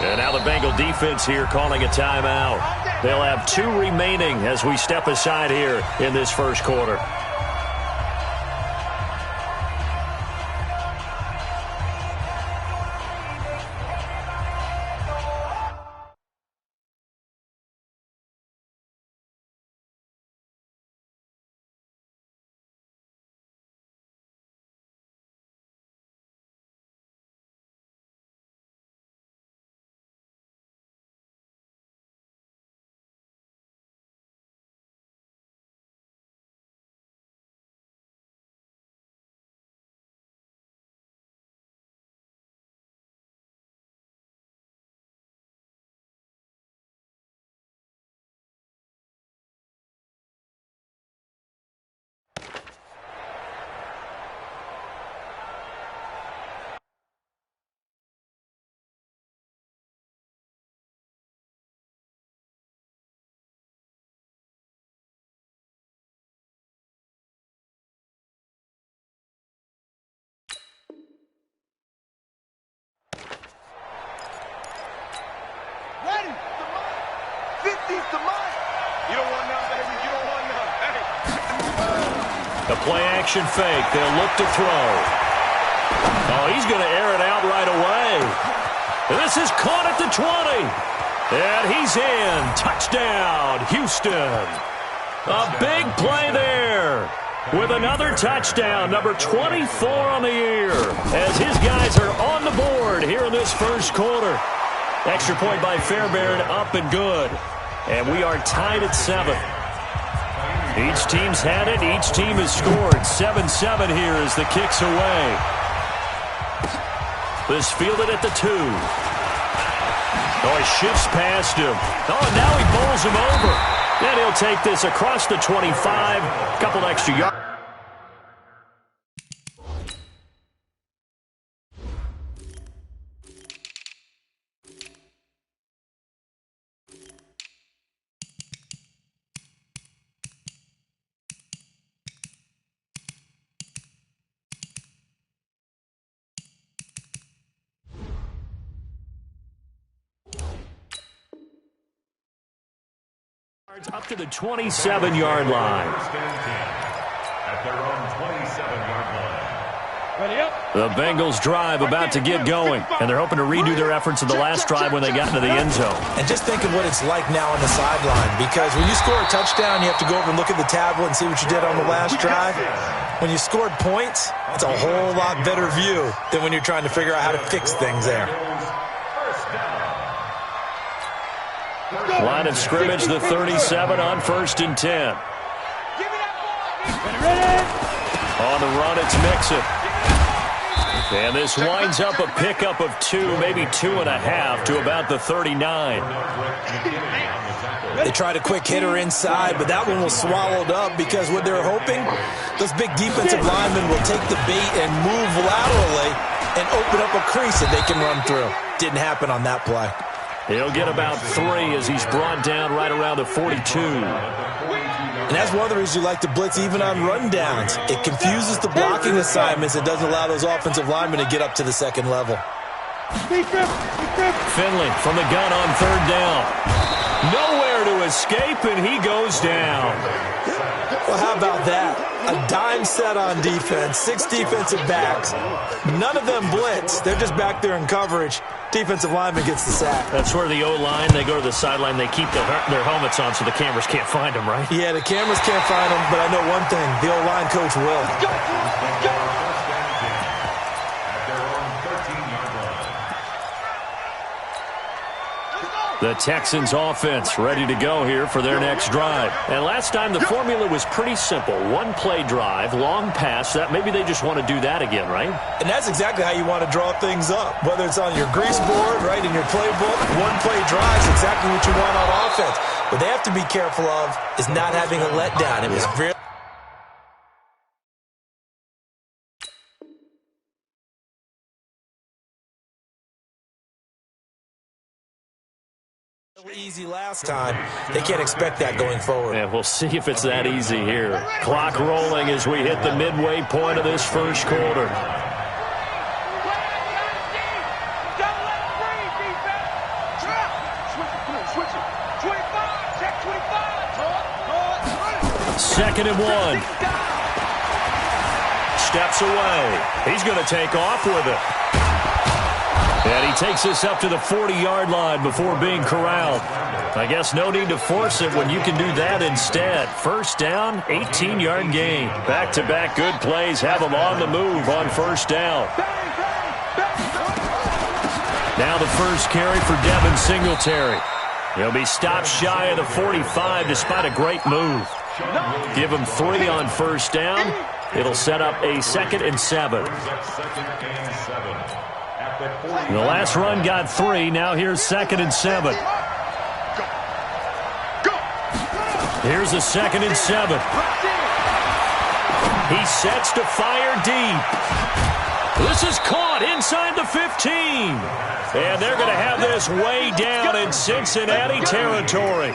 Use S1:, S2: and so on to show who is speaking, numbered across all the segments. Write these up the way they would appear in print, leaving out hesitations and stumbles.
S1: And now the Bengal defense here calling a timeout. They'll have 2 remaining as we step aside here in this first quarter. The play-action fake. They'll look to throw. Oh, he's going to air it out right away. This is caught at the 20. And he's in. Touchdown, Houston. A big play there. With another touchdown, number 24 on the year. As his guys are on the board here in this first quarter. Extra point by Fairbairn, up and good. And we are tied at 7. Each team's had it. Each team has scored. 7-7 here as the kick's away. This fielded at the 2. Oh, he shifts past him. Oh, and now he bowls him over. Then he'll take this across the 25. Couple extra yards. Up to the 27-yard line. At their own 27-yard line. Ready up. The Bengals drive about to get going, and they're hoping to redo their efforts in the last drive when they got into the end zone.
S2: And just think of what it's like now on the sideline, because when you score a touchdown, you have to go over and look at the tablet and see what you did on the last drive. When you scored points, it's a whole lot better view than when you're trying to figure out how to fix things there.
S1: Line of scrimmage, the 37 on 1st and 10. On the run, it's Mixon. And this winds up a pickup of 2, maybe 2.5 to about the 39.
S2: They tried a quick hitter inside, but that one was swallowed up because what they're hoping, those big defensive linemen will take the bait and move laterally and open up a crease that they can run through. Didn't happen on that play.
S1: He'll get about 3 as he's brought down right around the 42.
S2: And that's one of the reasons you like to blitz even on rundowns. It confuses the blocking assignments and doesn't allow those offensive linemen to get up to the second level.
S1: Finley from the gun on 3rd down. Nowhere to escape, and he goes down.
S2: Well, how about that? A dime set on defense, 6 defensive backs. None of them blitz. They're just back there in coverage. Defensive lineman gets the sack.
S1: That's where the O-line, they go to the sideline, they keep their helmets on so the cameras can't find them, right?
S2: Yeah, the cameras can't find them, but I know one thing. The O-line coach will.
S1: The Texans offense ready to go here for their next drive. And last time the formula was pretty simple. 1-play drive, long pass. That maybe they just want to do that again, right?
S2: And that's exactly how you want to draw things up. Whether it's on your grease board, right, in your playbook, 1-play drive is exactly what you want on offense. What they have to be careful of is not having a letdown. It was very easy last time. They can't expect that going forward.
S1: Yeah, we'll see if it's that easy here. Clock rolling as we hit the midway point of this first quarter. 2nd and 1. Steps away. He's going to take off with it. And he takes this up to the 40-yard line before being corralled. I guess no need to force it when you can do that instead. First down, 18-yard gain. Back-to-back good plays have them on the move on first down. Now the first carry for Devin Singletary. He'll be stopped shy of the 45 despite a great move. Give him 3 on first down. It'll set up a 2nd and 7. The last run got 3. Now here's 2nd and 7. Here's a 2nd and 7. He sets to fire deep. This is caught inside the 15. And they're going to have this way down in Cincinnati territory.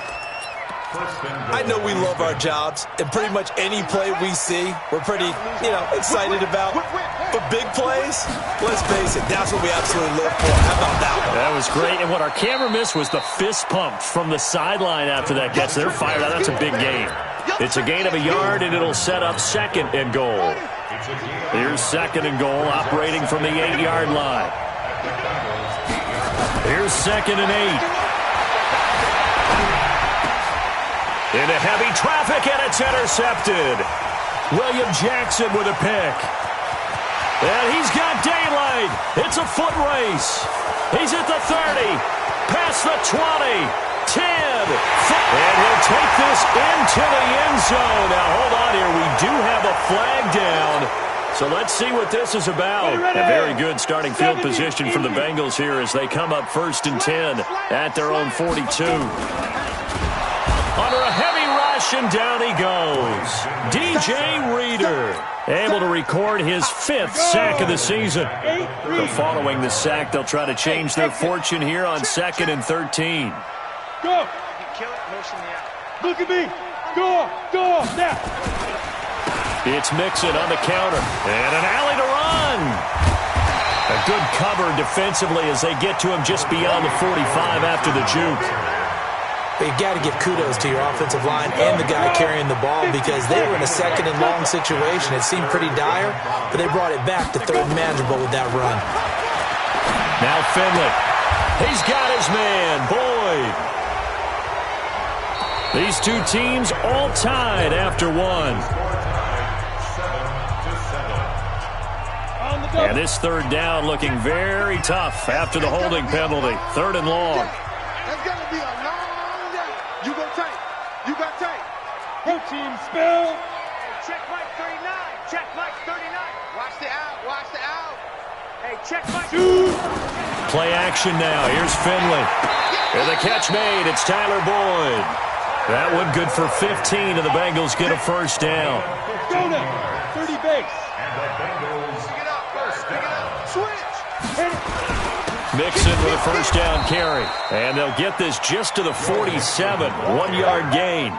S2: I know we love our jobs, and pretty much any play we see, we're pretty, excited about. But big plays, let's face it, that's what we absolutely live for. How about that one?
S1: That was great, and what our camera missed was the fist pump from the sideline after that catch. They're fired out. That's a big gain. It's a gain of a yard, and it'll set up 2nd and goal. Here's 2nd and goal, operating from the 8-yard line. Here's 2nd and 8. Into heavy traffic, and it's intercepted. William Jackson with a pick. And he's got daylight. It's a foot race. He's at the 30, past the 20, 10. And he'll take this into the end zone. Now, hold on here. We do have a flag down. So let's see what this is about. A very good starting field position for the Bengals here as they come up 1st and 10 at their own 42. Under a heavy rush, and down he goes. DJ Reader, able to record his 5th sack of the season. So following the sack, they'll try to change their fortune here on 2nd and 13.
S3: Go. Look at me. Go. Now.
S1: It's Mixon on the counter. And an alley to run. A good cover defensively as they get to him just beyond the 45 after the juke.
S2: You've got to give kudos to your offensive line and the guy carrying the ball because they were in a 2nd and long situation. It seemed pretty dire, but they brought it back to 3rd and manageable with that run.
S1: Now Finley. He's got his man, Boyd. These two teams all tied after 1. And this 3rd down looking very tough after the holding penalty. 3rd and long.
S3: That's going to be a long day. You go tight. You got tight. Go team spell.
S4: Hey, check Mike 39. Check Mike 39. Watch the out. Watch the out. Hey, check Mike.
S1: Play action now. Here's Finley. And the catch made. It's Tyler Boyd. That one good for 15, and the Bengals get a 1st down.
S3: Go now. 30 base.
S1: Mixon with a 1st down carry. And they'll get this just to the 47. 1-yard gain.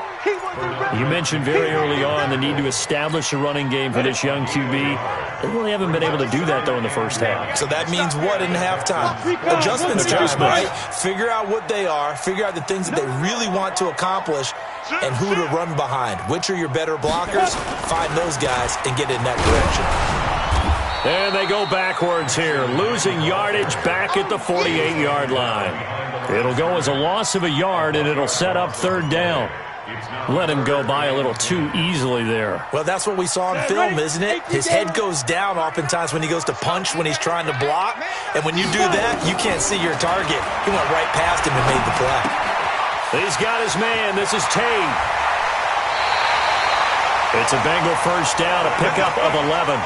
S1: You mentioned very early on the need to establish a running game for this young QB. They really haven't been able to do that, though, in the first half.
S2: So that means what in halftime? Adjustments time, right? Figure out what they are. Figure out the things that they really want to accomplish and who to run behind. Which are your better blockers? Find those guys and get in that direction.
S1: And they go backwards here, losing yardage back at the 48-yard line. It'll go as a loss of a yard, and it'll set up 3rd down. Let him go by a little too easily there.
S2: Well, that's what we saw in film, isn't it? His head goes down oftentimes when he goes to punch, when he's trying to block. And when you do that, you can't see your target. He went right past him and made the play.
S1: He's got his man. This is Tate. It's a Bengal 1st down, a pickup of 11.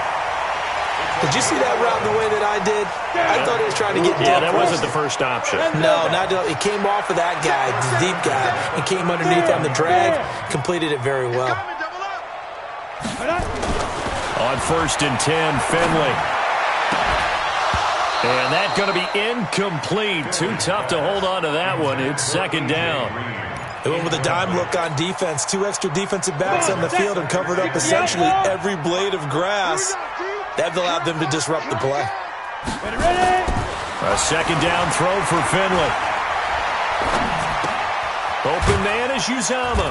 S2: Did you see that route the way that I did? I thought he was trying to get deep.
S1: Yeah, that wasn't the first option.
S2: No, it came off of that guy, the deep guy, and came underneath on the drag. Completed it very well.
S1: On 1st and 10, Finley. And that's going to be incomplete. Too tough to hold on to that one. It's 2nd down.
S2: They went with a dime look on defense. 2 extra defensive backs on the field and covered up essentially every blade of grass. That allowed them to disrupt the play.
S1: A 2nd down throw for Finley. Open man is Uzama.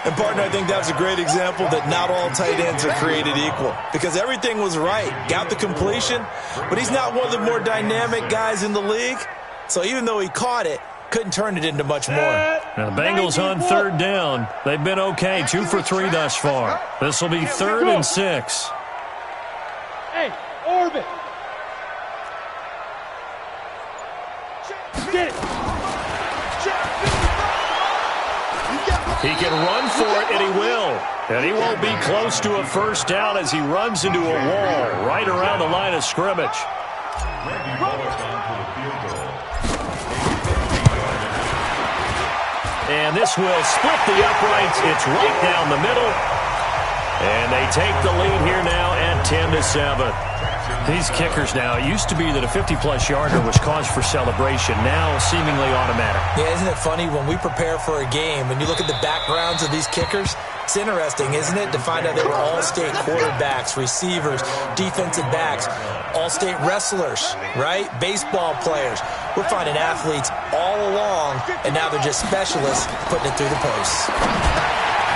S2: And, partner, I think that's a great example that not all tight ends are created equal because everything was right. Got the completion, but he's not one of the more dynamic guys in the league. So even though he caught it, couldn't turn it into much more.
S1: Now the Bengals on third down. They've been okay, 2 for 3 thus far. This will be 3rd and 6.
S4: Hey, orbit. Get it.
S1: He can run for it, and he will. And he won't be close to a first down as he runs into a wall right around the line of scrimmage. And this will split the uprights. It's right down the middle. And they take the lead here now at 10-7. These kickers now, it used to be that a 50-plus yarder was cause for celebration. Now seemingly automatic.
S2: Yeah, isn't it funny when we prepare for a game and you look at the backgrounds of these kickers? It's interesting, isn't it, to find out they were all-state quarterbacks, receivers, defensive backs, all-state wrestlers, right? Baseball players. We're finding athletes all along, and now they're just specialists putting it through the posts.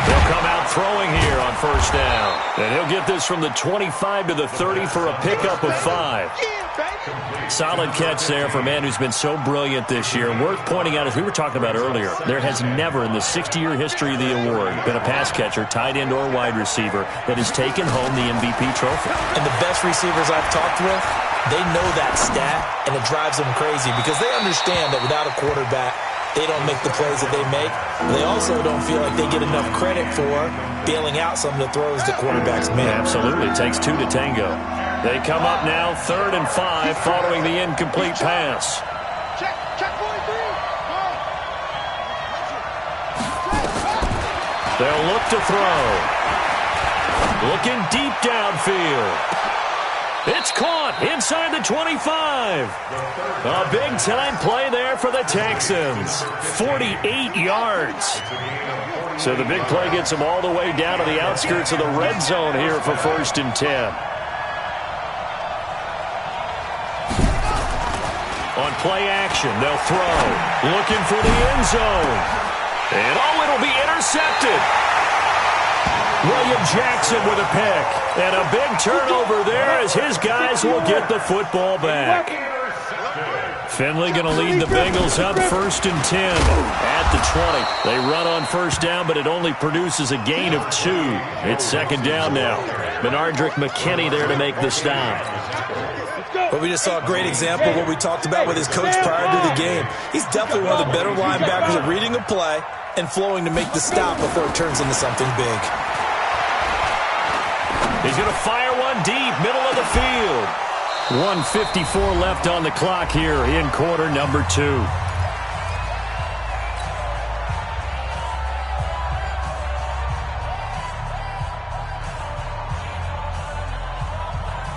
S1: They'll come out throwing here on first down. And he'll get this from the 25 to the 30 for a pickup of 5. Solid catch there for a man who's been so brilliant this year. Worth pointing out, as we were talking about earlier, there has never in the 60-year history of the award been a pass catcher, tight end, or wide receiver that has taken home the MVP trophy.
S2: And the best receivers I've talked with, they know that stat, and it drives them crazy because they understand that without a quarterback, they don't make the plays that they make. They also don't feel like they get enough credit for bailing out some of the throws the quarterbacks make.
S1: Absolutely. It takes 2 to tango. They come up now 3rd and 5 following the incomplete pass.
S3: Check 43.
S1: They'll look to throw. Looking deep downfield. It's caught inside the 25. A big-time play there for the Texans. 48 yards. So the big play gets them all the way down to the outskirts of the red zone here for 1st and 10. On play action, they'll throw. Looking for the end zone. And, it'll be intercepted. William Jackson with a pick. And a big turnover there as his guys will get the football back. Finley going to lead the Bengals up 1st and 10 at the 20. They run on first down, but it only produces a gain of 2. It's 2nd down now. Benardrick McKinney there to make the stop.
S2: But we just saw a great example of what we talked about with his coach prior to the game. He's definitely one of the better linebackers at reading a play and flowing to make the stop before it turns into something big.
S1: He's going to fire one deep, middle of the field. 1:54 left on the clock here in quarter number 2.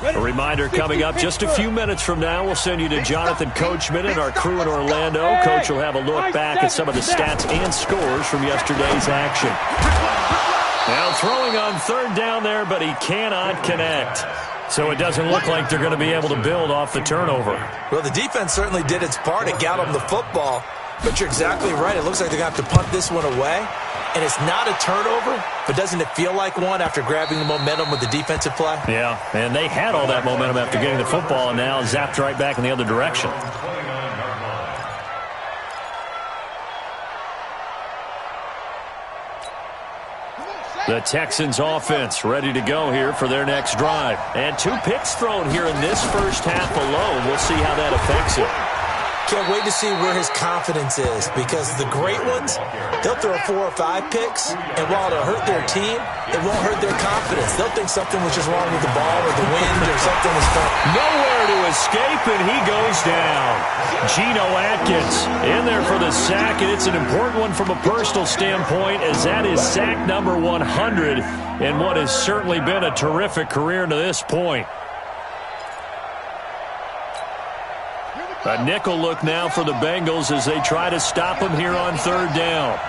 S1: A reminder coming up just a few minutes from now. We'll send you to Jonathan Coachman and our crew in Orlando. Coach will have a look back at some of the stats and scores from yesterday's action. Now throwing on 3rd down there, but he cannot connect. So it doesn't look like they're going to be able to build off the turnover.
S2: Well, the defense certainly did its part to get them the football. But you're exactly right. It looks like they're going to have to punt this one away. And it's not a turnover, but doesn't it feel like one after grabbing the momentum with the defensive play?
S1: Yeah, and they had all that momentum after getting the football and now zapped right back in the other direction. The Texans offense ready to go here for their next drive. And 2 picks thrown here in this first half alone. We'll see how that affects him.
S2: Can't wait to see where his confidence is because the great ones, they'll throw 4 or 5 picks, and while it'll hurt their team, it won't hurt their confidence. They'll think something was just wrong with the ball or the wind or something was fun.
S1: Nowhere to escape, and he goes down. Geno Atkins in there for the sack, and it's an important one from a personal standpoint as that is sack number 100 in what has certainly been a terrific career to this point. A nickel look now for the Bengals as they try to stop him here on 3rd down.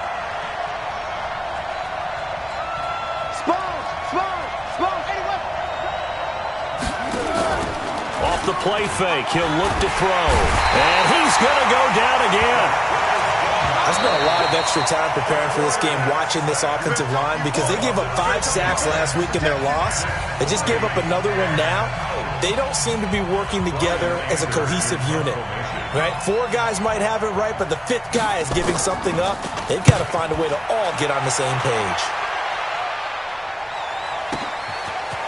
S1: Off the play fake, he'll look to throw. And he's going to go down again.
S2: I spent a lot of extra time preparing for this game, watching this offensive line, because they gave up 5 sacks last week in their loss. They just gave up another one now. They don't seem to be working together as a cohesive unit. Right? 4 guys might have it right, but the 5th guy is giving something up. They've got to find a way to all get on the same page.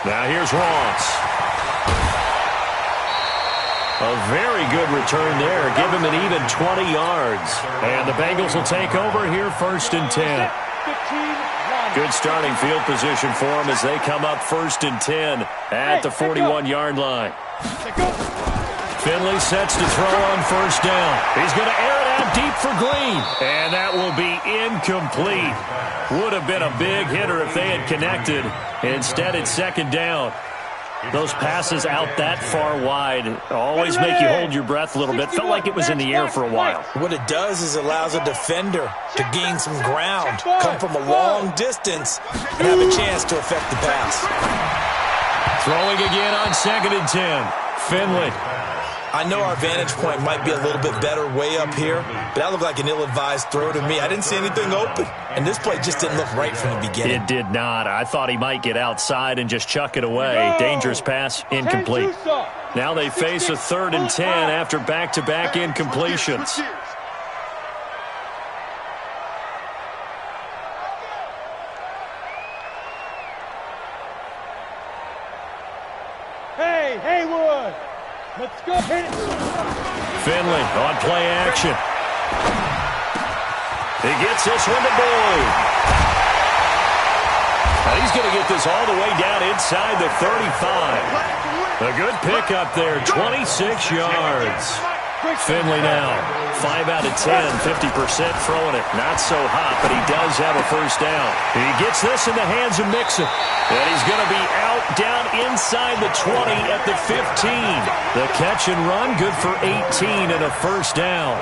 S1: Now here's Ross. A very good return there. Give him an even 20 yards. And the Bengals will take over here, 1st and 10. Good starting field position for them as they come up 1st and 10 at the 41-yard line. Finley sets to throw on 1st down. He's going to air it out deep for Green. And that will be incomplete. Would have been a big hitter if they had connected. Instead, it's 2nd down. Those passes out that far wide always make you hold your breath a little bit. Felt like it was in the air for a while.
S2: What it does is it allows a defender to gain some ground, come from a long distance, and have a chance to affect the pass.
S1: Throwing again on 2nd and 10. Finley.
S2: I know our vantage point might be a little bit better way up here, but that looked like an ill-advised throw to me. I didn't see anything open, and this play just didn't look right from the beginning.
S1: It did not. I thought he might get outside and just chuck it away. Dangerous pass, incomplete. Now they face a 3rd and 10 after back-to-back incompletions.
S4: Hey, Haywood! Let's go hit it.
S1: Finley on play action. He gets this one to Boyd. And he's going to get this all the way down inside the 35. A good pickup there, 26 yards. Finley now, 5 out of 10, 50% throwing it. Not so hot, but he does have a 1st down. He gets this in the hands of Mixon. And he's going to be out down inside the 20 at the 15. The catch and run, good for 18 and a 1st down.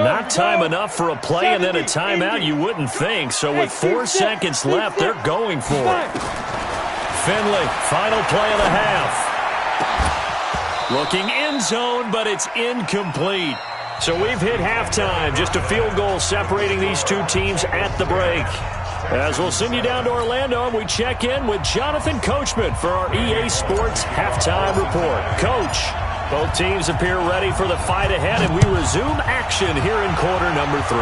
S1: Not time enough for a play and then a timeout, you wouldn't think. So with 4 seconds left, they're going for it. Finley, final play of the half. Looking end zone, but it's incomplete. So we've hit halftime. Just a field goal separating these two teams at the break. As we'll send you down to Orlando, and we check in with Jonathan Coachman for our EA Sports Halftime Report. Coach, both teams appear ready for the fight ahead, and we resume action here in quarter number 3.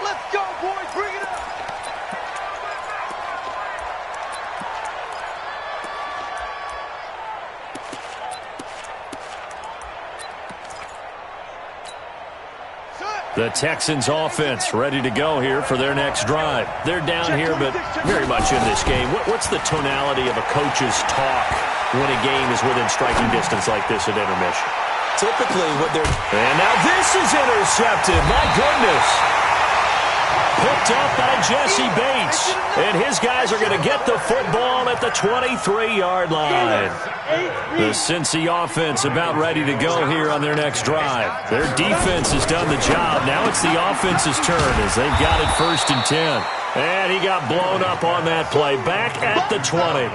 S4: Let's go, boys. Bring it up.
S1: The Texans offense ready to go here for their next drive. They're down here, but very much in this game. What's the tonality of a coach's talk when a game is within striking distance like this at intermission?
S2: Typically, what they're...
S1: And now this is intercepted. My goodness. Picked up by Jesse Bates. And his guys are going to get the football at the 23-yard line. The Cincy offense about ready to go here on their next drive. Their defense has done the job. Now it's the offense's turn as they've got it 1st and 10. And he got blown up on that play. Back at the 20.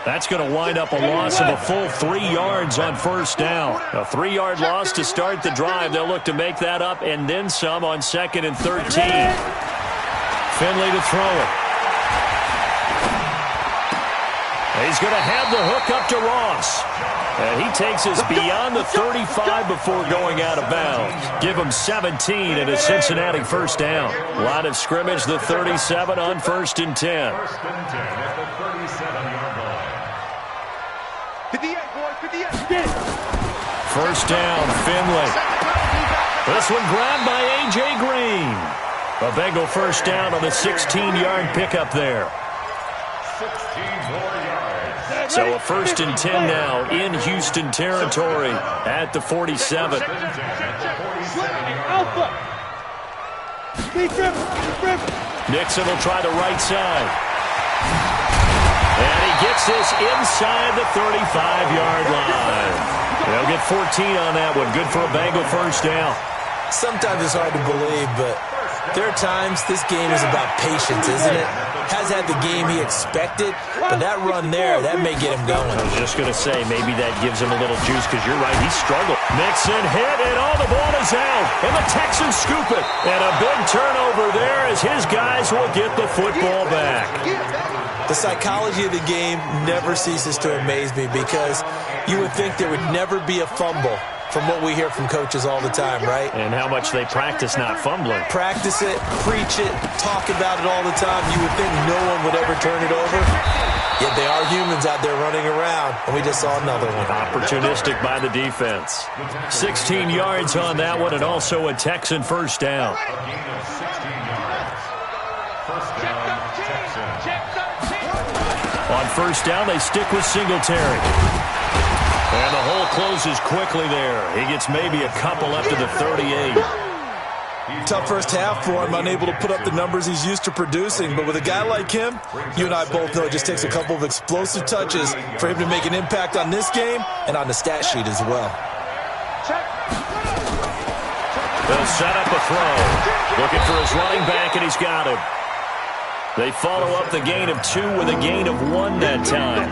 S1: That's going to wind up a loss of a full 3 yards on 1st down. A 3-yard loss to start the drive. They'll look to make that up and then some on 2nd and 13. Finley to throw it. He's going to have the hook up to Ross. And he takes us beyond the 35 before going out of bounds. Give him 17 and a Cincinnati 1st down. Line of scrimmage, the 37 on 1st and 10. 1st down, Finley. This one grabbed by A.J. Green. A Bengal 1st down on the 16-yard pickup there. So a 1st and 10 now in Houston territory at the 47. Nixon will try the right side. And he gets this inside the 35-yard line. They'll get 14 on that one. Good for a Bengal 1st down.
S2: Sometimes it's hard to believe, but there are times this game is about patience, isn't it? has had the game he expected, but that run there, that may get him going.
S1: I was just going to say, maybe that gives him a little juice, because you're right, he struggled. Mixon hit, and the ball is out, and the Texans scoop it. And a big turnover there as his guys will get the football back.
S2: The psychology of the game never ceases to amaze me, because you would think there would never be a fumble from what we hear from coaches all the time, right?
S1: And how much they practice not fumbling.
S2: Practice it, preach it, talk about it all the time. You would think no one would ever turn it over. Yet they are humans out there running around, and we just saw another one.
S1: Opportunistic by the defense. 16 yards on that one, and also a Texan first down. On first down, they stick with Singletary. And the hole closes quickly there. He gets maybe a couple up to the 38.
S2: Tough first half for him, unable to put up the numbers he's used to producing. But with a guy like him, you and I both know it just takes a couple of explosive touches for him to make an impact on this game and on the stat sheet as well.
S1: They'll set up a throw. Looking for his running back, and he's got him. They follow up the gain of 2 with a gain of 1 that time.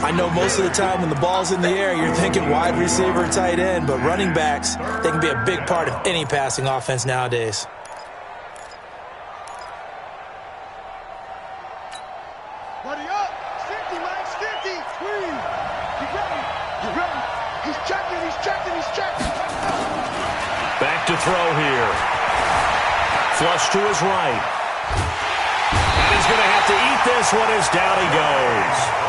S2: I know most of the time when the ball's in the air, you're thinking wide receiver, tight end, but running backs, they can be a big part of any passing offense nowadays.
S3: Buddy up. 50, Mike. 50. Please. You ready? You ready? He's checking. He's checking. He's checking.
S1: Back to throw here. Flush to his right. And he's going to have to eat this one as down he goes.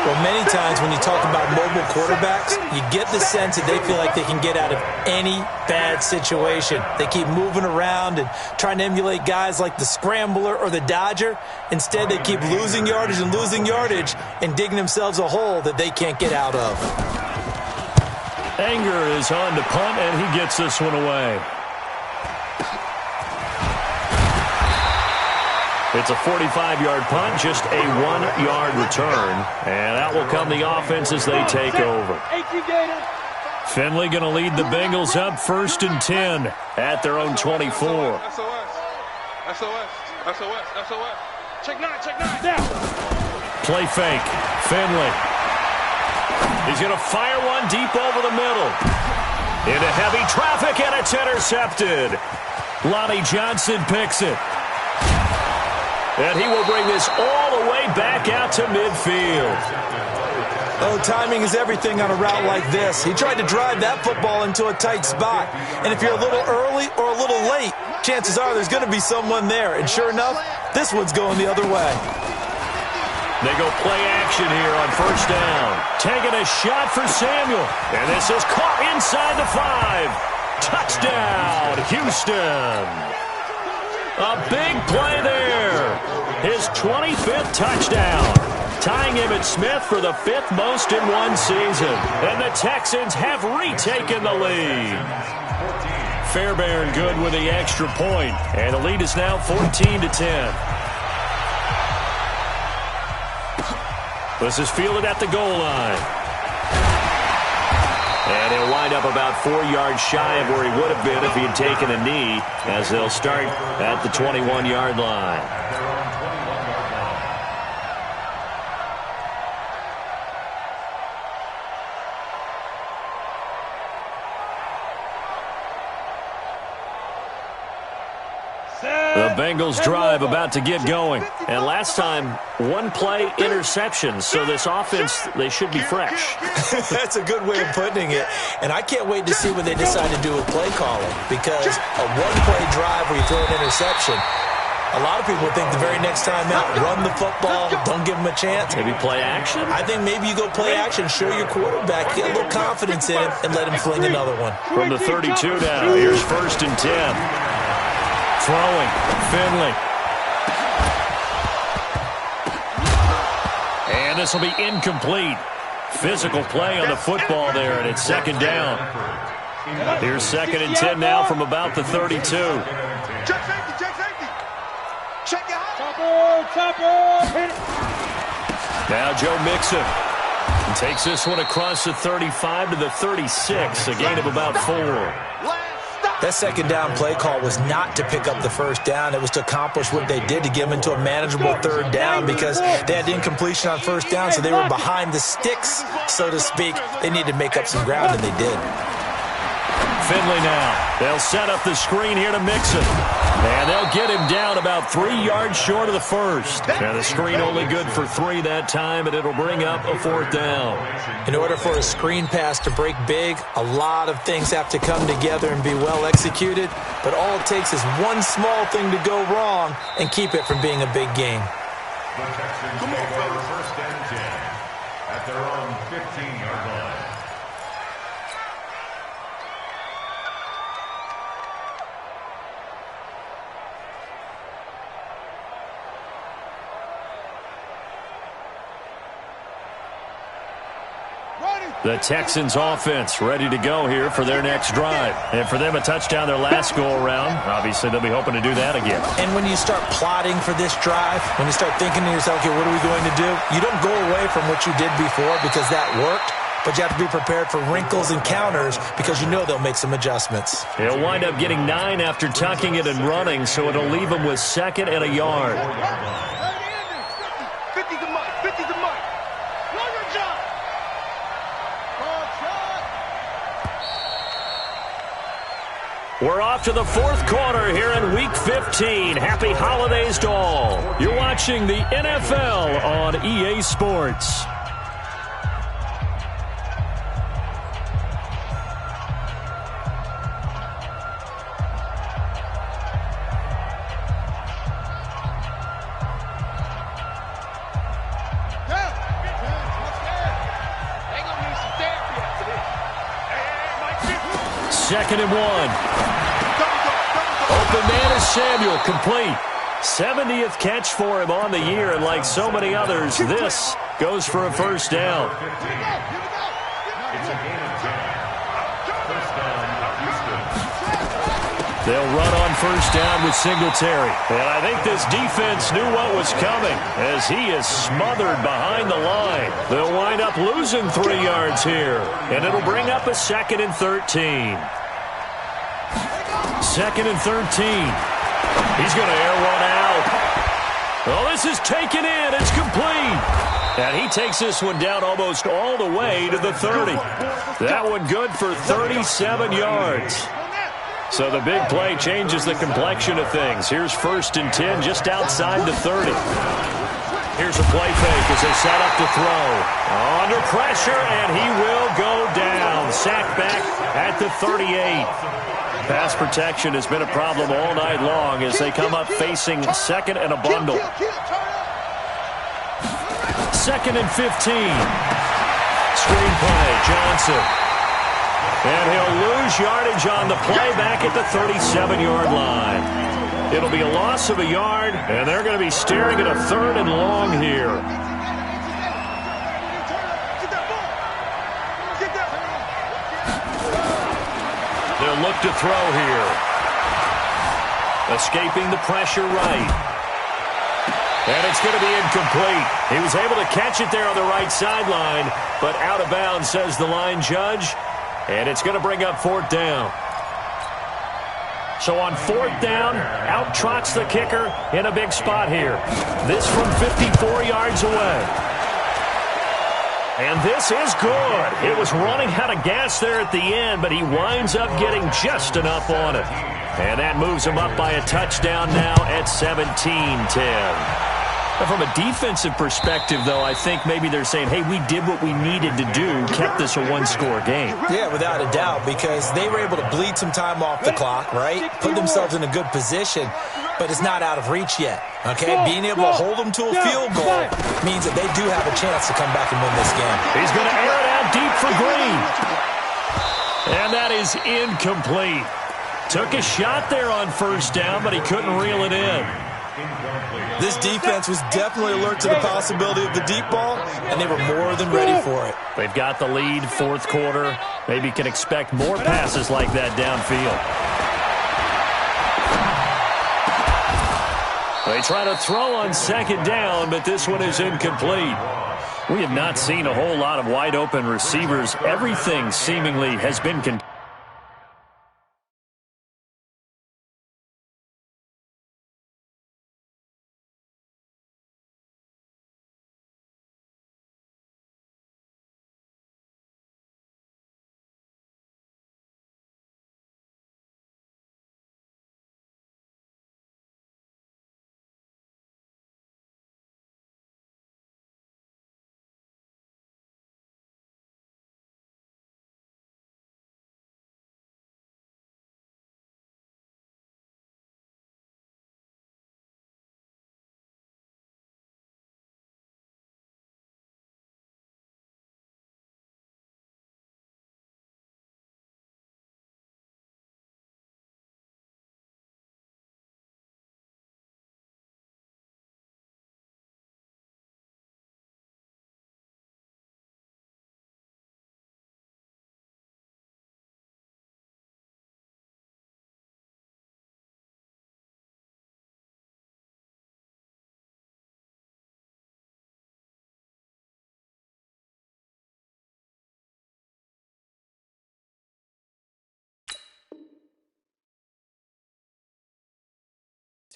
S2: Well, many times when you talk about mobile quarterbacks, you get the sense that they feel like they can get out of any bad situation. They keep moving around and trying to emulate guys like the Scrambler or the Dodger. Instead, they keep losing yardage and digging themselves a hole that they can't get out of.
S1: Anger is on to punt, and he gets this one away. It's a 45-yard punt, just a 1-yard return. And out will come the offense as they take over. Finley going to lead the Bengals up 1st and 10 at their own 24.
S3: SOS. Check 9. Down.
S1: Play fake. Finley. He's going to fire one deep over the middle. Into heavy traffic, and it's intercepted. Lonnie Johnson picks it. And he will bring this all the way back out to midfield.
S2: Oh, timing is everything on a route like this. He tried to drive that football into a tight spot. And if you're a little early or a little late, chances are there's going to be someone there. And sure enough, this one's going the other way.
S1: They go play action here on first down. Taking a shot for Samuel. And this is caught inside the 5. Touchdown, Houston. A big play there. His 25th touchdown. Tying Emmitt Smith for the 5th most in one season. And the Texans have retaken the lead. Fairbairn good with the extra point. And the lead is now 14-10. This is fielded at the goal line. And he'll wind up about 4 yards shy of where he would have been if he had taken a knee, as they'll start at the 21-yard line. The Bengals drive about to get going. And last time, 1 play interception. So this offense, they should be fresh.
S2: That's a good way of putting it. And I can't wait to see what they decide to do with play calling. Because a 1-play drive where you throw an interception, a lot of people think the very next time out, run the football, don't give them a chance.
S1: Maybe play action?
S2: I think maybe you go play action, show your quarterback, get a little confidence in him, and let him fling another one.
S1: From the 32 now, here's 1st and 10. Throwing, Finley. And this will be incomplete. Physical play on the football there, and it's 2nd down. Here's 2nd and 10 now from about the 32.
S3: Check safety. Check your Chopper. Hit it.
S1: Now Joe Mixon. He takes this one across the 35 to the 36, a gain of about 4.
S3: Last stop.
S2: That second down play call was not to pick up the first down. It was to accomplish what they did, to get them into a manageable third down, because they had incompletion on first down, so they were behind the sticks, so to speak. They needed to make up some ground, and they did.
S1: Finley now. They'll set up the screen here to Mixon. And they'll get him down about 3 yards short of the first. And the screen only good for 3 that time, and it'll bring up a 4th down.
S2: In order for a screen pass to break big, a lot of things have to come together and be well executed. But all it takes is one small thing to go wrong and keep it from being a big game.
S5: Come on, fellas. First and 10 at their own 15-yard line.
S1: The Texans offense ready to go here for their next drive. And for them, a touchdown their last go-around. Obviously, they'll be hoping to do that again.
S2: And when you start plotting for this drive, when you start thinking to yourself, okay, what are we going to do? You don't go away from what you did before because that worked, but you have to be prepared for wrinkles and counters because you know they'll make some adjustments.
S1: He'll wind up getting 9 after tucking it and running, so it'll leave him with 2nd and a yard.
S3: 50 to Mike. 50 to Mike. Run your job.
S1: We're off to the 4th quarter here in Week 15. Happy holidays to all. You're watching the NFL on EA Sports. Second and 1. Open man is Samuel, complete. 70th catch for him on the year, and like so many others, this goes for a first down. They'll run on first down with Singletary. And I think this defense knew what was coming as he is smothered behind the line. They'll wind up losing 3 yards here, and it'll bring up a 2nd and 13. 2nd and 13. He's going to air one out. Oh, this is taken in. It's complete. And he takes this one down almost all the way to the 30. That one good for 37 yards. So the big play changes the complexion of things. Here's 1st and 10 just outside the 30. Here's a play fake as they set up to throw. Under pressure, and he will go down. Sacked back at the 38. Pass protection has been a problem all night long as they come up facing 2nd and a bundle. 2nd and 15. Screen play, Johnson. And he'll lose yardage on the play back at the 37-yard line. It'll be a loss of a yard, and they're going to be staring at a 3rd and long here. They'll look to throw here. Escaping the pressure right. And it's going to be incomplete. He was able to catch it there on the right sideline, but out of bounds, says the line judge. And it's going to bring up 4th down. So on 4th down, out trots the kicker in a big spot here. This from 54 yards away. And this is good. It was running out of gas there at the end, but he winds up getting just enough on it. And that moves him up by a touchdown now at 17-10. From a defensive perspective, though, I think maybe they're saying, hey, we did what we needed to do, kept this a 1-score game.
S2: Yeah, without a doubt, because they were able to bleed some time off the clock, right? Put themselves in a good position, but it's not out of reach yet, okay? Being able to hold them to a field goal means that they do have a chance to come back and win this game.
S1: He's going to air it out deep for Green. And that is incomplete. Took a shot there on first down, but he couldn't reel it in.
S2: This defense was definitely alert to the possibility of the deep ball, and they were more than ready for it.
S1: They've got the lead, 4th quarter. Maybe can expect more passes like that downfield. They try to throw on 2nd down, but this one is incomplete. We have not seen a whole lot of wide-open receivers. Everything seemingly has been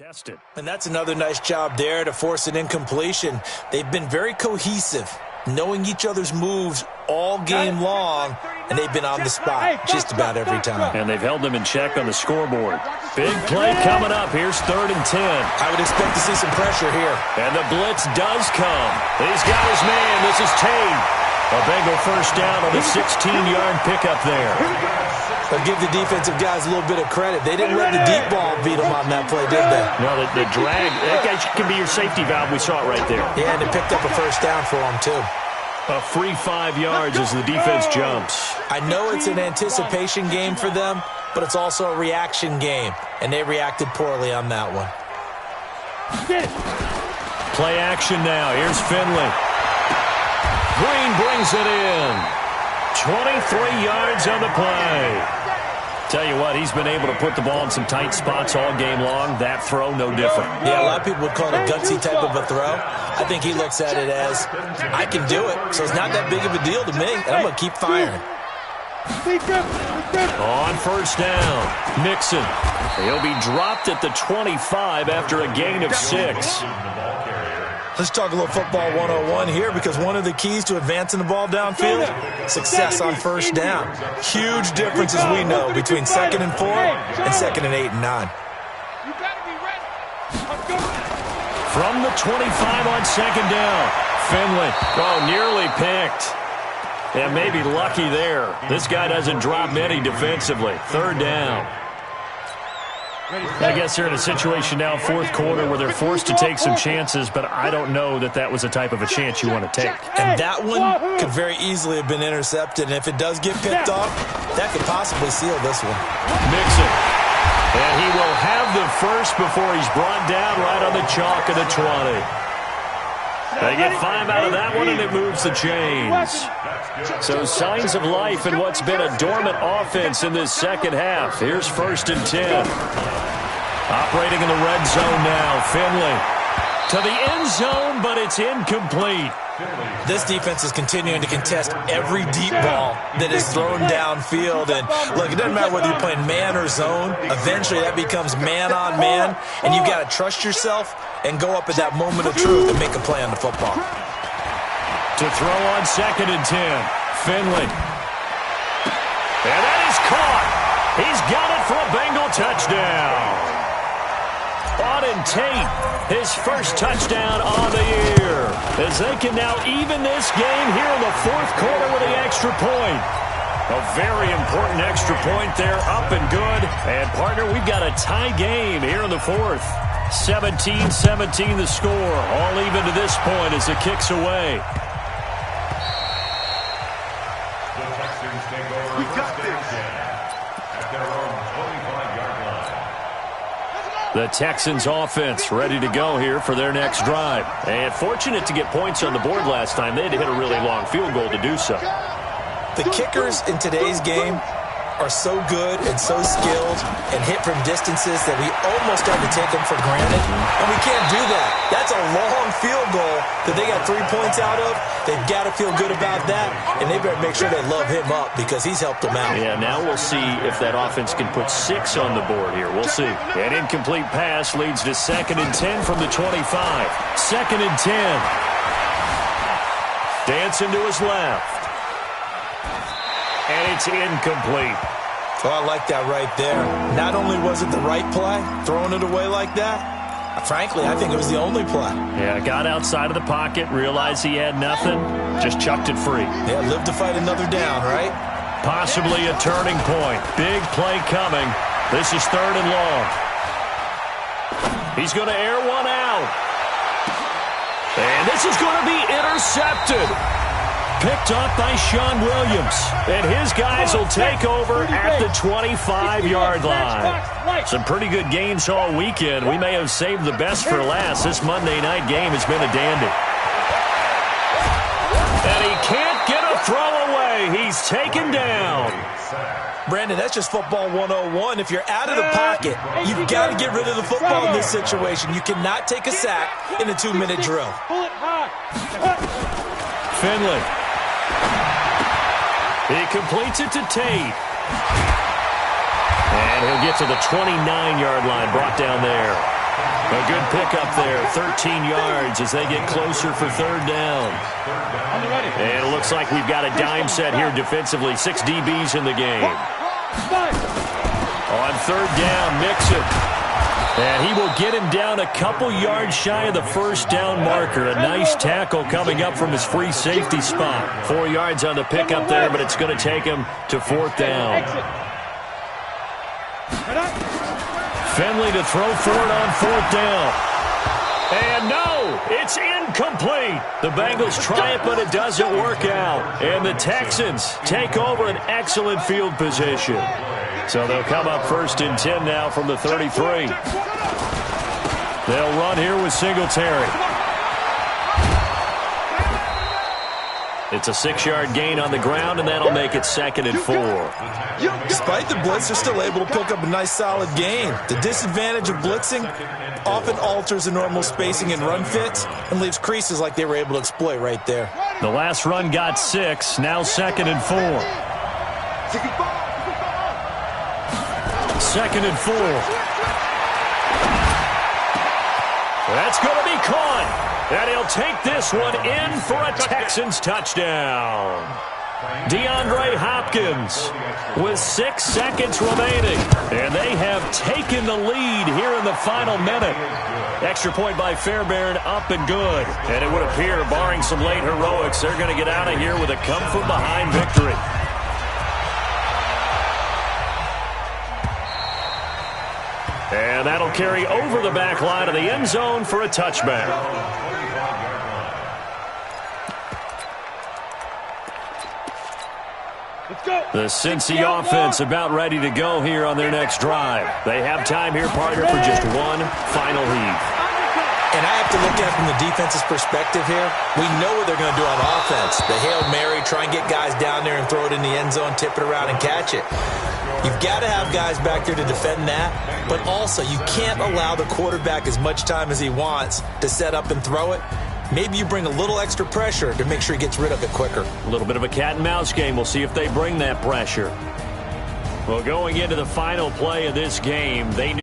S1: Tested.
S2: And that's another nice job there to force an incompletion. They've been very cohesive, knowing each other's moves all game long, and they've been on the spot just about every time.
S1: And they've held them in check on the scoreboard. Big play coming up. Here's 3rd and 10.
S2: I would expect to see some pressure here.
S1: And the blitz does come. He's got his man. This is Tate. A Bengal first down on the 16-yard pickup there.
S2: But give the defensive guys a little bit of credit. They didn't let the deep ball beat them on that play, did they?
S1: No, the drag, that guy can be your safety valve. We saw it right there.
S2: Yeah, and it picked up a first down for them, too.
S1: A free 5 yards as the defense jumps.
S2: I know it's an anticipation game for them, but it's also a reaction game, and they reacted poorly on that one.
S1: Play action now. Here's Finley. Green brings it in. 23 yards on the play. Tell you what, he's been able to put the ball in some tight spots all game long. That throw, no different.
S2: Yeah, a lot of people would call it a gutsy type of a throw. I think he looks at it as, I can do it, so it's not that big of a deal to me, and I'm going to keep firing.
S1: On first down, Mixon. He'll be dropped at the 25 after a gain of 6.
S2: Let's talk a little football 101 here, because one of the keys to advancing the ball downfield, success on first down. Huge difference, as we know, between 2nd and 4 and 2nd and 8 and 9.
S1: From the 25 on 2nd down, Finley. Oh, nearly picked. And maybe lucky there. This guy doesn't drop many defensively. 3rd down. I guess they're in a situation now, 4th quarter, where they're forced to take some chances, but I don't know that that was the type of a chance you want to take.
S2: And that one could very easily have been intercepted, and if it does get picked off, that could possibly seal this one.
S1: Mixon. And he will have the first before he's brought down right on the chalk of the 20. They get 5 out of that one, and it moves the chains. So signs of life in what's been a dormant offense in this second half. Here's 1st and 10. Operating in the red zone now. Finley to the end zone, but it's incomplete.
S2: This defense is continuing to contest every deep ball that is thrown downfield. And look, it doesn't matter whether you're playing man or zone. Eventually that becomes man on man, and you've got to trust yourself and go up at that moment of truth and make a play on the football.
S1: To throw on 2nd and 10. Finley. And that is caught. He's got it for a Bengal touchdown. Auden Tate, his first touchdown on the year. As they can now even this game here in the 4th quarter with the extra point. A very important extra point there, up and good. And, partner, we've got a tie game here in the 4th. 17-17 the score. All even to this point as it kicks away.
S5: We got this. At their own 25-yard line.
S1: The Texans offense ready to go here for their next drive. And fortunate to get points on the board last time. They had to hit a really long field goal to do so.
S2: The kickers in today's game are so good and so skilled and hit from distances that we almost start to take them for granted. And we can't do that. That's a long field goal that they got 3 points out of. They've got to feel good about that, and they better make sure they love him up because he's helped them out.
S1: Yeah, now we'll see if that offense can put 6 on the board here. We'll see. An incomplete pass leads to 2nd and 10 from the 25. 2nd and 10. Dancing to his left. And it's incomplete.
S2: Oh, I like that right there. Not only was it the right play, throwing it away like that, frankly, I think it was the only play.
S1: Yeah, got outside of the pocket, realized he had nothing, just chucked it free.
S2: Yeah, live to fight another down, right?
S1: Possibly a turning point. Big play coming. This is 3rd and long. He's going to air one out. And this is going to be intercepted. Picked up by Sean Williams. And his guys will take over at the 25-yard line. Some pretty good games all weekend. We may have saved the best for last. This Monday night game has been a dandy. And he can't get a throw away. He's taken down.
S2: Brandon, that's just football 101. If you're out of the pocket, you've got to get rid of the football in this situation. You cannot take a sack in a 2-minute drill.
S1: Finley. He completes it to Tate. And he'll get to the 29-yard line, brought down there. A good pickup there, 13 yards as they get closer for third down. And it looks like we've got a dime set here defensively. 6 DBs in the game. On third down, Mixon. And he will get him down a couple yards shy of the first down marker. A nice tackle coming up from his free safety spot. 4 yards on the pickup there, but it's going to take him to fourth down. Finley to throw for it on fourth down. And no, it's incomplete. The Bengals try it, but it doesn't work out. And the Texans take over an excellent field position. So they'll come up first and 10 now from the 33. They'll run here with Singletary. It's a 6-yard gain on the ground, and that'll make it 2nd and 4.
S2: Despite the blitz, they're still able to pick up a nice solid gain. The disadvantage of blitzing often alters the normal spacing and run fits and leaves creases like they were able to exploit right there.
S1: The last run got 6, now 2nd and 4. 2nd and 4. That's going to be caught. And he'll take this one in for a Texans touchdown. DeAndre Hopkins with 6 seconds remaining. And they have taken the lead here in the final minute. Extra point by Fairbairn, up and good. And it would appear, barring some late heroics, they're going to get out of here with a come-from-behind victory. And that'll carry over the back line of the end zone for a touchback. The Cincy offense about ready to go here on their next drive. They have time here, partner, for just one final heave.
S2: And I have to look at it from the defense's perspective here. We know what they're going to do on offense. The Hail Mary, try and get guys down there and throw it in the end zone, tip it around and catch it. You've got to have guys back there to defend that, but also you can't allow the quarterback as much time as he wants to set up and throw it. Maybe you bring a little extra pressure to make sure he gets rid of it quicker.
S1: A little bit of a cat and mouse game. We'll see if they bring that pressure. Well, going into the final play of this game, they knew